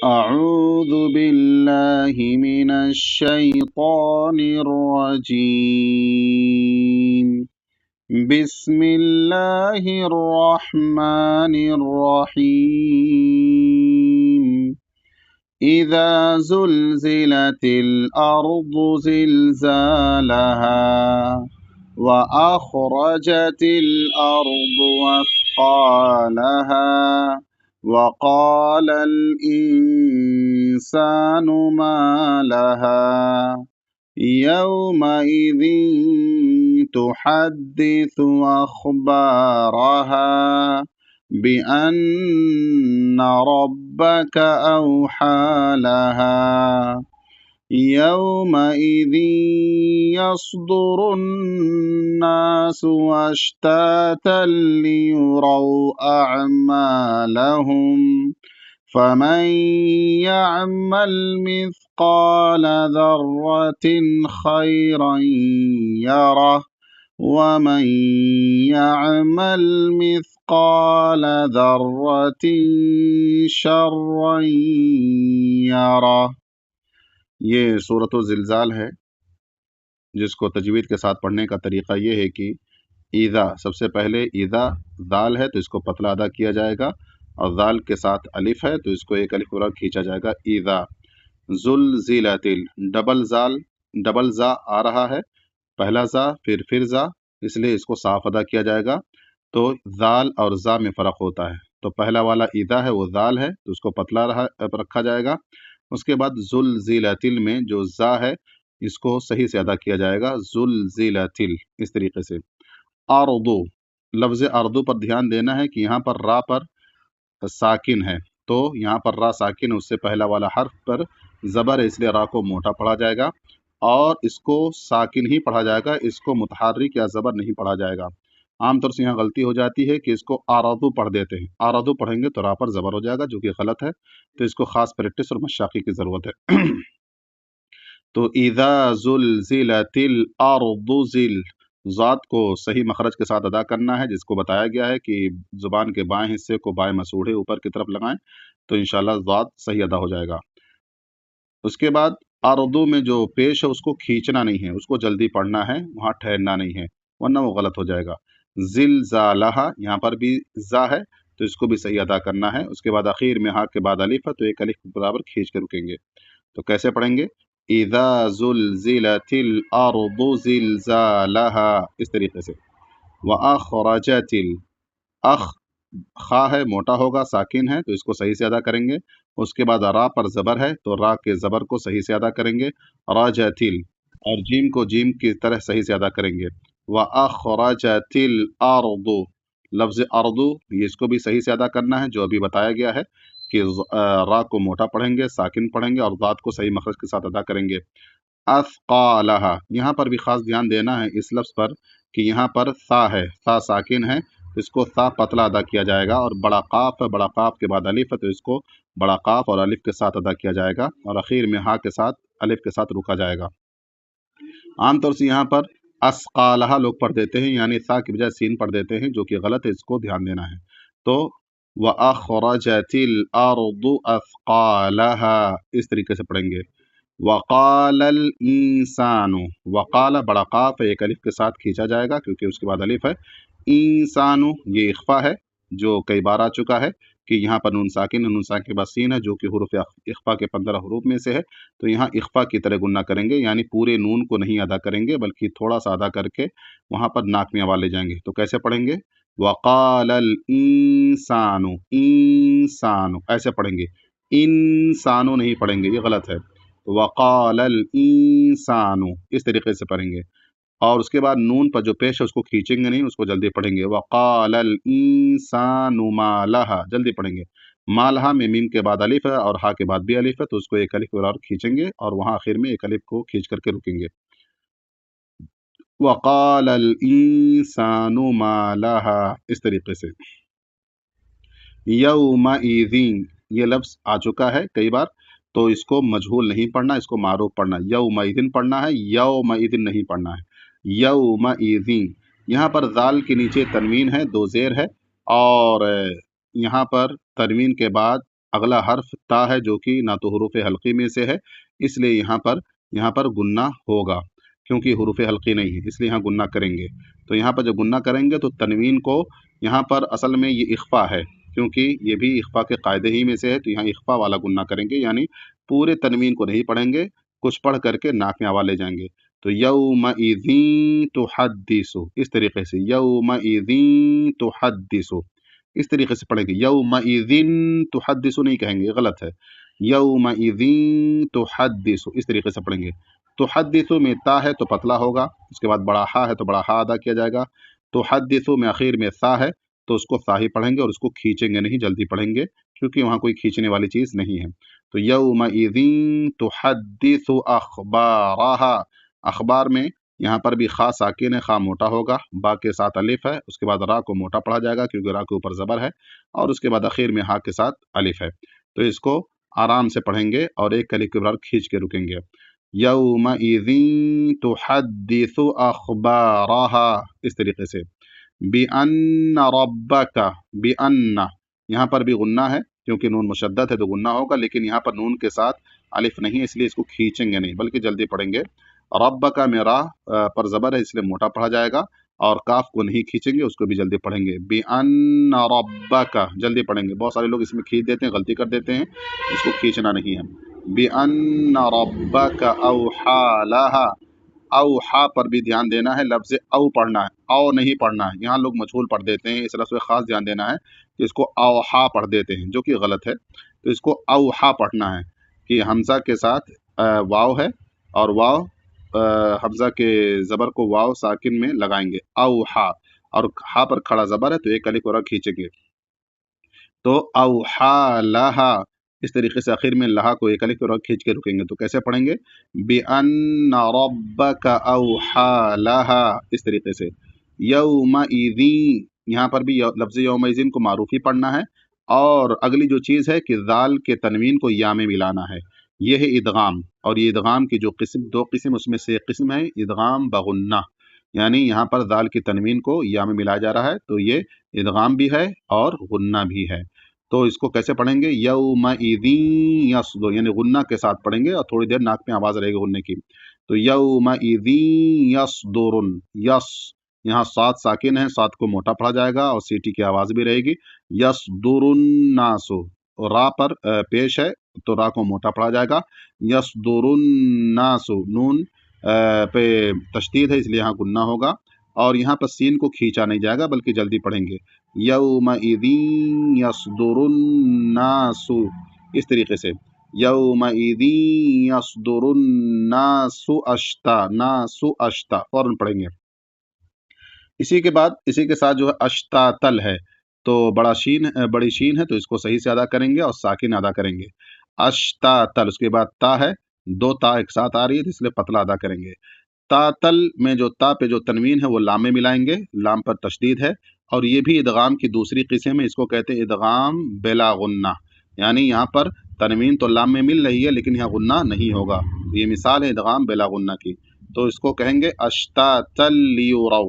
أعوذ بالله من الشيطان الرجيم. بسم الله الرحمن الرحيم. إذا زلزلت الأرض زلزالها وأخرجت الأرض أثقالها وقال الإنسان ما لها يومئذ تحدث أخبارها بأن ربك أوحى لها يومئذ يصدر الناس أشتاتا ليروا أعمالهم فمن يعمل مثقال ذرة خيرا يره ومن يعمل مثقال ذرة شرا يره۔ یہ سورۃ الزلزال ہے، جس کو تجوید کے ساتھ پڑھنے کا طریقہ یہ ہے کہ ایذا، سب سے پہلے ایذا دال ہے تو اس کو پتلا ادا کیا جائے گا، اور دال کے ساتھ الف ہے تو اس کو ایک الف برابر کھینچا جائے گا، ایذا۔ زلزلت، ڈبل زا آ رہا ہے، پہلا زا پھر زا، اس لیے اس کو صاف ادا کیا جائے گا۔ تو دال اور زا میں فرق ہوتا ہے، تو پہلا والا ایذا ہے وہ دال ہے تو اس کو پتلا رکھا جائے گا۔ اس کے بعد زلزلتل میں جو زا ہے اس کو صحیح سے ادا کیا جائے گا، زلزلتل، اس طریقے سے۔ اردو، لفظ اردو پر دھیان دینا ہے کہ یہاں پر را پر ساکن ہے، تو یہاں پر را ساکن ہے، اس سے پہلا والا حرف پر زبر ہے، اس لیے را کو موٹا پڑھا جائے گا، اور اس کو ساکن ہی پڑھا جائے گا، اس کو متحرک یا زبر نہیں پڑھا جائے گا۔ عام طور سے یہاں غلطی ہو جاتی ہے کہ اس کو آردو پڑھ دیتے ہیں، آردو پڑھیں گے تو را پر زبر ہو جائے گا، جو کہ غلط ہے، تو اس کو خاص پریکٹس اور مشاقی کی ضرورت ہے۔ تو اذا زلزلت الارض ذات کو صحیح مخرج کے ساتھ ادا کرنا ہے، جس کو بتایا گیا ہے کہ زبان کے بائیں حصے کو بائیں مسوڑھے اوپر کی طرف لگائیں تو انشاءاللہ ذات صحیح ادا ہو جائے گا۔ اس کے بعد اردو میں جو پیش ہے اس کو کھینچنا نہیں ہے، اس کو جلدی پڑھنا ہے، وہاں ٹھہرنا نہیں ہے، ورنہ وہ غلط ہو جائے گا۔ زلزالہ، یہاں پر بھی زا ہے تو اس کو بھی صحیح ادا کرنا ہے۔ اس کے بعد اخیر میں ہا کے بعد الف ہے تو ایک الف برابر کھینچ کے رکیں گے، تو کیسے پڑھیں گے؟ اذا زلزلت الارض زلزالها، اس طریقے سے۔ واخرجت خا ہے موٹا ہوگا، ساکن ہے تو اس کو صحیح سے ادا کریں گے۔ اس کے بعد را پر زبر ہے تو را کے زبر کو صحیح سے ادا کریں گے، راجتل، اور جیم کو جیم کی طرح صحیح سے ادا کریں گے۔ واخرجت الارض، لفظ اردو اس کو بھی صحیح سے ادا کرنا ہے، جو ابھی بتایا گیا ہے کہ را کو موٹا پڑھیں گے، ساکن پڑھیں گے، اور ذات کو صحیح مخرج کے ساتھ ادا کریں گے۔ اثقالہا، یہاں پر بھی خاص دھیان دینا ہے اس لفظ پر کہ یہاں پر ثا ہے، ثا ساکن ہے، اس کو ثا پتلا ادا کیا جائے گا، اور بڑا قاف ہے، بڑا قاف کے بعد الف ہے تو اس کو بڑا قاف اور الف کے ساتھ ادا کیا جائے گا، اور اخیر میں ہا کے ساتھ الف کے ساتھ رکا جائے گا۔ عام طور سے یہاں پر اسقالہا لوگ پڑھ دیتے ہیں، یعنی ثا کی بجائے سین پڑھ دیتے ہیں، جو کہ غلط ہے، اس کو دھیان دینا ہے۔ تو وَأَخْرَجَتِ الْأَرْضُ أَثْقَالَهَا، اس طریقے سے پڑھیں گے۔ وَقَالَ الْإِنسَانُ، وقال بڑا قاف ہے، ایک الف کے ساتھ کھینچا جائے گا کیونکہ اس کے بعد الف ہے۔ انسان، یہ اخفا ہے جو کئی بار آ چکا ہے کہ یہاں پر نون ساکن ہے، نون ساکن کے بعد سین ہے جو کہ حروف اخفا کے 15 حروف میں سے ہے، تو یہاں اخفا کی طرح گننا کریں گے، یعنی پورے نون کو نہیں ادا کریں گے بلکہ تھوڑا سا ادا کر کے وہاں پر ناک میں آواز لے جائیں گے۔ تو کیسے پڑھیں گے؟ وقال الانسان، انسان ایسے پڑھیں گے، انسانو نہیں پڑھیں گے، یہ غلط ہے۔ وقال الانسان، اس طریقے سے پڑھیں گے، اور اس کے بعد نون پر جو پیش ہے اس کو کھینچیں گے نہیں، اس کو جلدی پڑھیں گے۔ وقال الانسان ما لها، جلدی پڑھیں گے۔ ما لها میں میم کے بعد الف ہے اور ہا کے بعد بھی الف ہے تو اس کو ایک الف برابر کھینچیں گے اور وہاں آخر میں ایک الف کو کھینچ کر کے رکیں گے۔ وقال الانسان ما لها، اس طریقے سے۔ یومئذ، یہ لفظ آ چکا ہے کئی بار تو اس کو مجہول نہیں پڑھنا، اس کو معروف پڑھنا، یومئذ پڑھنا ہے، یومئذ نہیں پڑھنا ہے۔ یومئذ، یہاں پر ذال کے نیچے تنوین ہے، دو زیر ہے، اور یہاں پر تنوین کے بعد اگلا حرف تا ہے جو کہ نہ تو حروف حلقی میں سے ہے، اس لیے یہاں پر گننا ہوگا، کیونکہ حروف حلقی نہیں ہے اس لیے یہاں گننا کریں گے۔ تو یہاں پر جب گننا کریں گے تو تنوین کو یہاں پر اصل میں یہ اخفا ہے، کیونکہ یہ بھی اخفا کے قاعدے ہی میں سے ہے، تو یہاں اخفا والا گننا کریں گے، یعنی پورے تنوین کو نہیں پڑھیں گے، کچھ پڑھ کر کے ناک میں آواز لے جائیں گے۔ تو یومئذ تحدث، اس طریقے سے یومئذ تحدث، اس طریقے سے پڑھیں گے۔ یومئذ تحدث نہیں کہیں گے، غلط ہے، یومئذ تحدث اس طریقے سے پڑھیں گے۔ تحدث میں تا ہے تو پتلا ہوگا، اس کے بعد بڑا ہا ہے تو بڑا ہا ادا کیا جائے گا۔ تحدث میں آخر میں سا ہے تو اس کو سا ہی پڑھیں گے اور اس کو کھینچیں گے نہیں، جلدی پڑھیں گے کیونکہ وہاں کوئی کھینچنے والی چیز نہیں ہے۔ تو یومئذ تحدث اخبارہا، اخبار میں یہاں پر بھی خا ساکن ہے، خا موٹا ہوگا، با کے ساتھ الف ہے، اس کے بعد را کو موٹا پڑھا جائے گا کیونکہ را کے اوپر زبر ہے، اور اس کے بعد اخیر میں ہا کے ساتھ الف ہے۔ تو اس کو آرام سے پڑھیں گے اور ایک الف کے برابر کھینچ کے رکیں گے۔ یومئذ تحدث اخبارہا، اس طریقے سے۔ بِأَنَّ رَبَّكَ، بِأَنَّ یہاں پر بھی غنہ ہے کیونکہ نون مشدد ہے تو غنہ ہوگا، لیکن یہاں پر نون کے ساتھ الف نہیں ہے اس لیے اس کو کھینچیں گے نہیں بلکہ جلدی پڑھیں گے۔ رَبَّكَ میں را پر زبر ہے اس لیے موٹا پڑھا جائے گا، اور کاف کو نہیں کھینچیں گے، اس کو بھی جلدی پڑھیں گے۔ بِأَنَّ رَبَّكَ جلدی پڑھیں گے، بہت سارے لوگ اس میں کھینچ دیتے ہیں، غلطی کر دیتے ہیں، اس کو کھینچنا نہیں ہے۔ بِأَنَّ رَبَّكَ أَوْحَىٰ لَهَا، اوحا پر بھی دھیان دینا ہے، لفظ او پڑھنا ہے، او نہیں پڑھنا ہے، یہاں لوگ مجھول پڑھ دیتے ہیں، اس لفظ پہ خاص دھیان دینا ہے کہ اس کو اوحا پڑھ دیتے ہیں جو کہ غلط ہے۔ تو اس کو اوحا پڑھنا ہے کہ حمزہ کے ساتھ واو ہے، اور واو حمزہ کے زبر کو واو ساکن میں لگائیں گے، اوحا، اور ہا پر کھڑا زبر ہے تو ایک الف اور کھینچیں گے، تو اوحا لہا، اس طریقے سے آخر میں لہا کو ایک الف اور کھینچ کے رکیں گے۔ تو کیسے پڑھیں گے؟ بِأَنَّ رَبَّكَ أَوْحَىٰ لَهَا، اس طریقے سے۔ یومئذ یہاں پر بھی لفظ یومئذ کو معروف ہی پڑھنا ہے، اور اگلی جو چیز ہے کہ ذال کے تنوین کو یا میں ملانا ہے، یہ ہے ادغام، اور یہ ادغام کی جو دو قسم اس میں سے ایک قسم ہے ادغام بغنہ، یعنی یہاں پر ذال کی تنوین کو یا میں ملایا جا رہا ہے، تو یہ ادغام بھی ہے اور غنہ بھی ہے۔ تو اس کو کیسے پڑھیں گے؟ یومئذ یصدر، یعنی غنہ کے ساتھ پڑھیں گے اور تھوڑی دیر ناک میں آواز رہے گی غننے کی۔ تو یومئذ یصدر، یس یہاں سات ساکن ہے، سات کو موٹا پڑھا جائے گا اور سیٹی کی آواز بھی رہے گی۔ یصدر الناس، را پر پیش ہے تو را کو موٹا پڑھا جائے گا۔ یصدر الناس، نون پہ تشدید ہے اس لیے یہاں غنہ ہوگا، اور یہاں پر سین کو کھینچا نہیں جائے گا بلکہ جلدی پڑھیں گے۔ یومئذ یصدر الناس، اس طریقے سے۔ یومئذ یصدر الناس اشتا، ناس اشتا فوراً پڑھیں گے۔ اسی کے ساتھ جو ہے اشتاتل ہے، تو بڑی شین ہے تو اس کو صحیح سے ادا کریں گے اور ساکن ادا کریں گے۔ اشتاتل، اس کے بعد تا ہے، دو تا ایک ساتھ آ رہی ہے اس لیے پتلا ادا کریں گے۔ تاتل میں جو تا پہ جو تنوین ہے وہ لام میں ملائیں گے، لام پر تشدید ہے، اور یہ بھی ادغام کی دوسری قسم ہے، اس کو کہتے ہیں ادغام بلا غنہ، یعنی یہاں پر تنوین تو لام میں مل رہی ہے لیکن یہاں غنہ نہیں ہوگا، یہ مثال ہے ادغام بلا غنہ کی۔ تو اس کو کہیں گے اشتاتل لیورو۔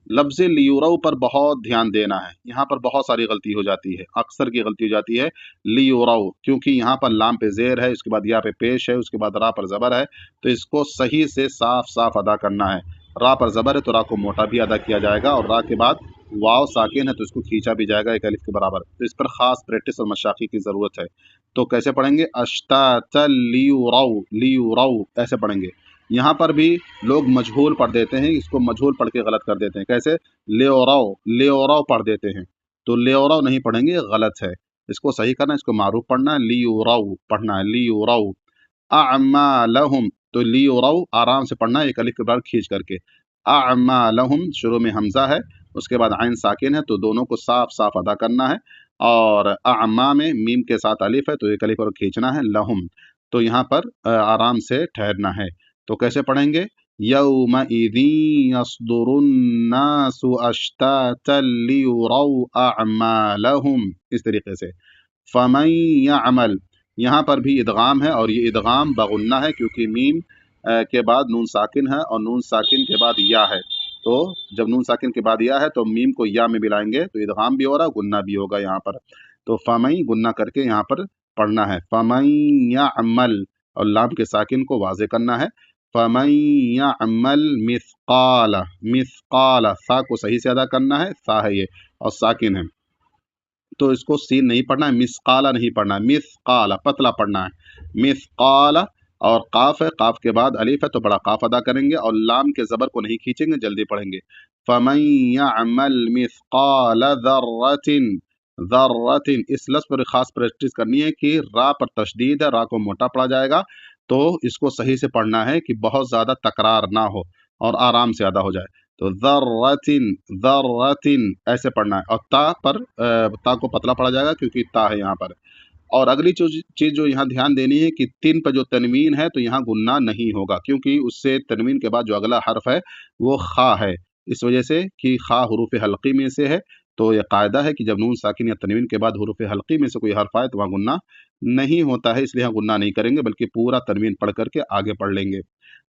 لفظ لیورو پر بہت دھیان دینا ہے، یہاں پر بہت ساری غلطی ہو جاتی ہے، اکثر کی غلطی ہو جاتی ہے لیورو، کیونکہ یہاں پر لام پہ زیر ہے، اس کے بعد یا پہ پیش ہے، اس کے بعد را پر زبر ہے، تو اس کو صحیح سے صاف ادا کرنا ہے۔ را پر زبر ہے تو را کو موٹا بھی ادا کیا جائے گا، اور را کے بعد واو ساکن ہے تو اس کو کھینچا بھی جائے گا ایک الف کے برابر، تو اس پر خاص پریکٹس اور مشاقی کی ضرورت ہے۔ تو کیسے پڑھیں گے؟ اشتاتل لیورو، لیورو ایسے پڑھیں گے۔ یہاں پر بھی لوگ مجہول پڑھ دیتے ہیں، اس کو مجہول پڑھ کے غلط کر دیتے ہیں، کیسے؟ لیوراو، لیوراو پڑھ دیتے ہیں، تو لیوراو نہیں پڑھیں گے، غلط ہے، اس کو صحیح کرنا ہے، اس کو معروف پڑھنا ہے، لیوراو پڑھنا ہے، لیوراو۔ اعمالہم، تو لیوراو آرام سے پڑھنا ہے ایک الف کے بعد کھینچ کر کے۔ اعمالہم شروع میں حمزہ ہے، اس کے بعد عین ساکن ہے تو دونوں کو صاف ادا کرنا ہے، اور اعما میں میم کے ساتھ الف ہے تو ایک الف اور کھینچنا ہے، لہم، تو یہاں پر آرام سے ٹھہرنا ہے۔ تو کیسے پڑھیں گے؟ یومئذ یصدر الناس اشتاتا لیروا اعمالہم، اس طریقے سے۔ فمن یعمل، یہاں پر بھی ادغام ہے، اور یہ ادغام بغنہ ہے کیونکہ میم کے بعد نون ساکن ہے اور نون ساکن کے بعد یا ہے، تو جب نون ساکن کے بعد یا ہے تو میم کو یا میں ملائیں گے تو ادغام بھی ہو رہا ہے، غنہ بھی ہوگا یہاں پر۔ تو فمن گنہ کر کے یہاں پر پڑھنا ہے، فمن یعمل، اور لام کے ساکن کو واضح کرنا ہے، فمن یعمل مثقال، مثقال، سا کو صحیح سے ادا کرنا ہے، سا ہے یہ اور ساکن ہے، تو اس کو سین نہیں پڑھنا ہے، مثقال نہیں پڑھنا ہے، مثقال پتلا پڑھنا ہے، مثقال، اور قاف ہے، قاف کے بعد الف ہے تو بڑا قاف ادا کریں گے، اور لام کے زبر کو نہیں کھینچیں گے، جلدی پڑھیں گے، فمن یعمل مثقال ذرۃ، ذرۃ، اس لفظ پر خاص پریکٹس کرنی ہے کہ را پر تشدید ہے، را کو موٹا پڑھا جائے گا، تو اس کو صحیح سے پڑھنا ہے کہ بہت زیادہ تکرار نہ ہو اور آرام سے ادا ہو جائے، تو ذرۃ، ذرۃ ایسے پڑھنا ہے، اور تا پر تا کو پتلا پڑا جائے گا کیونکہ تا ہے یہاں پر، اور اگلی چیز جو یہاں دھیان دینی ہے کہ تین پر جو تنوین ہے تو یہاں گننا نہیں ہوگا، کیونکہ اس سے تنوین کے بعد جو اگلا حرف ہے وہ خا ہے، اس وجہ سے کہ خا حروف حلقی میں سے ہے، تو یہ قاعدہ ہے کہ جب نون ساکن یا تنوین کے بعد حروف حلقی میں سے کوئی حرف آئے تو وہاں گننا نہیں ہوتا ہے، اس لیے یہاں گننا نہیں کریں گے بلکہ پورا تنوین پڑھ کر کے آگے پڑھ لیں گے،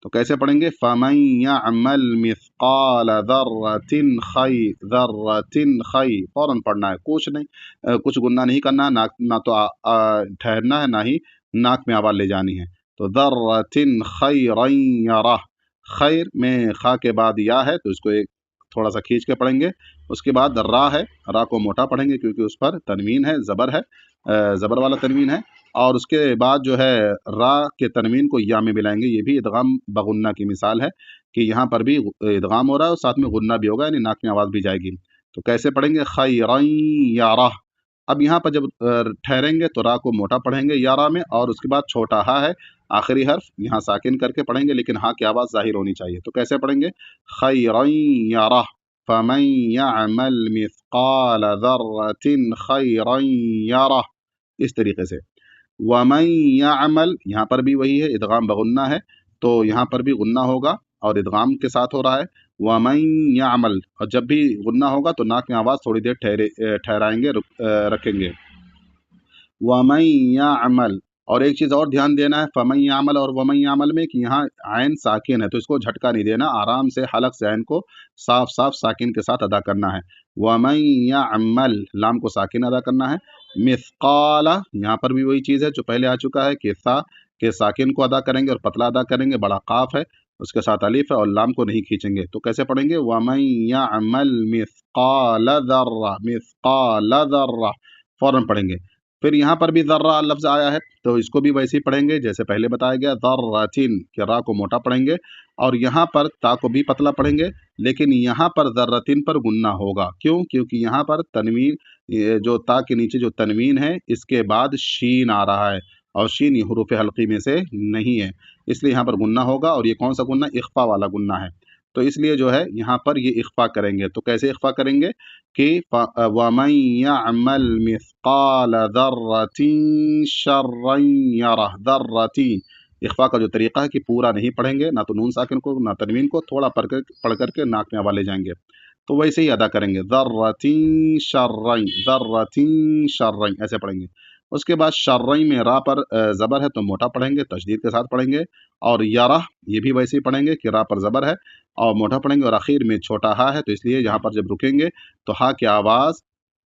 تو کیسے پڑھیں گے، فَمَن يَعْمَلْ مِثْقَالَ ذَرَّةٍ خَيْرٍ، ذَرَّةٍ خَيْرٍ فوراً پڑھنا ہے، کچھ نہیں، کچھ گننا نہیں کرنا، نہ تو ٹھہرنا ہے، نہ ہی ناک میں آواز لے جانی ہے، تو ذَرَّةٍ خَيْرًا يَرَهُ، خیر میں خا کے بعد یا ہے تو اس کو ایک تھوڑا سا کھینچ کے پڑھیں گے، اس کے بعد را ہے، را کو موٹا پڑھیں گے کیونکہ اس پر تنوین ہے، زبر ہے، زبر والا تنوین ہے، اور اس کے بعد جو ہے را کے تنوین کو یا میں ملائیں گے، یہ بھی ادغام بغنہ کی مثال ہے کہ یہاں پر بھی ادغام ہو رہا ہے اور ساتھ میں غنہ بھی ہوگا، یعنی ناک میں آواز بھی جائے گی، تو کیسے پڑھیں گے، خیرًا یارہ، اب یہاں پر جب ٹھہریں گے تو را کو موٹا پڑھیں گے یارہ میں، اور اس کے بعد چھوٹا ہا ہے آخری حرف، یہاں ساکن کر کے پڑھیں گے لیکن ہا کی آواز ظاہر ہونی چاہیے، تو کیسے پڑھیں گے، خیرًا یارہ، فمن یعمل مثقال ذرۃ خیرًا یارہ، اس طریقے سے، وَمَن يَعْمَلْ، یہاں پر بھی وہی ہے، ادغام بغنہ ہے تو یہاں پر بھی غنہ ہوگا اور ادغام کے ساتھ ہو رہا ہے، وَمَن يَعْمَلْ، اور جب بھی غنہ ہوگا تو ناک میں آواز تھوڑی دیر ٹھہرائیں گے، رکھیں گے، وَمَن يَعْمَلْ، اور ایک چیز اور دھیان دینا ہے فَمَن يَعْمَلْ اور وَمَن يَعْمَلْ میں کہ یہاں عین ساکن ہے تو اس کو جھٹکا نہیں دینا، آرام سے حلق سے عین کو صاف صاف ساکن کے ساتھ ادا کرنا ہے، وَمَن يَعْمَلْ، لام کو ساکن ادا کرنا ہے، مثقال، یہاں پر بھی وہی چیز ہے جو پہلے آ چکا ہے کہ سا کے ساکن کو ادا کریں گے اور پتلا ادا کریں گے، بڑا قاف ہے اس کے ساتھ الف ہے اور لام کو نہیں کھینچیں گے، تو کیسے پڑھیں گے، وَمَن يَعْمَلْ مِثْقَالَ ذَرَّةٍ، مِثْقَالَ ذَرَّةٍ فوراً پڑھیں گے، پھر یہاں پر بھی ذرہ لفظ آیا ہے تو اس کو بھی ویسے ہی پڑھیں گے جیسے پہلے بتایا گیا، ذرۃن کہ را کو موٹا پڑھیں گے اور یہاں پر تا کو بھی پتلا پڑھیں گے، لیکن یہاں پر ذرۃن پر گنہ ہوگا، کیوں، کیونکہ یہاں پر تنوین، یہ جو تا کے نیچے جو تنوین ہے اس کے بعد شین آ رہا ہے اور شین یہ حروف حلقی میں سے نہیں ہے، اس لیے یہاں پر گنہ ہوگا، اور یہ کون سا گنہ، اخفا والا گنہ ہے، تو اس لیے جو ہے یہاں پر یہ اخفا کریں گے، تو کیسے اخفا کریں گے کہ وَمَن يَعْمَلْ مِثْقَالَ ذَرَّةٍ شَرًّا يَرَهُ، ذَرَّةٍ، اخفا کا جو طریقہ ہے کہ پورا نہیں پڑھیں گے، نہ تو نون ساکن کو نہ تنوین کو، تھوڑا پڑھ کر کے ناک میں آواز لے جائیں گے، تو ویسے ہی ادا کریں گے، ذَرَّةٍ شَرًّا، ذَرَّةٍ شَرًّا ایسے پڑھیں گے، اس کے بعد شرعین میں را پر زبر ہے تو موٹا پڑھیں گے، تشدید کے ساتھ پڑھیں گے، اور یارہ یہ بھی ویسے ہی پڑھیں گے کہ را پر زبر ہے اور موٹا پڑھیں گے، اور اخیر میں چھوٹا ہا ہے تو اس لیے یہاں پر جب رکیں گے تو ہا کی آواز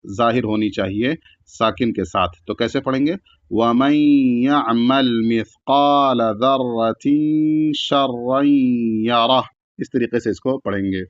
ظاہر ہونی چاہیے ساکن کے ساتھ، تو کیسے پڑھیں گے، وَمَن يَعْمَلْ مِثْقَالَ ذَرَّةٍ شَرًّا يَرَهُ، اس طریقے سے اس کو پڑھیں گے۔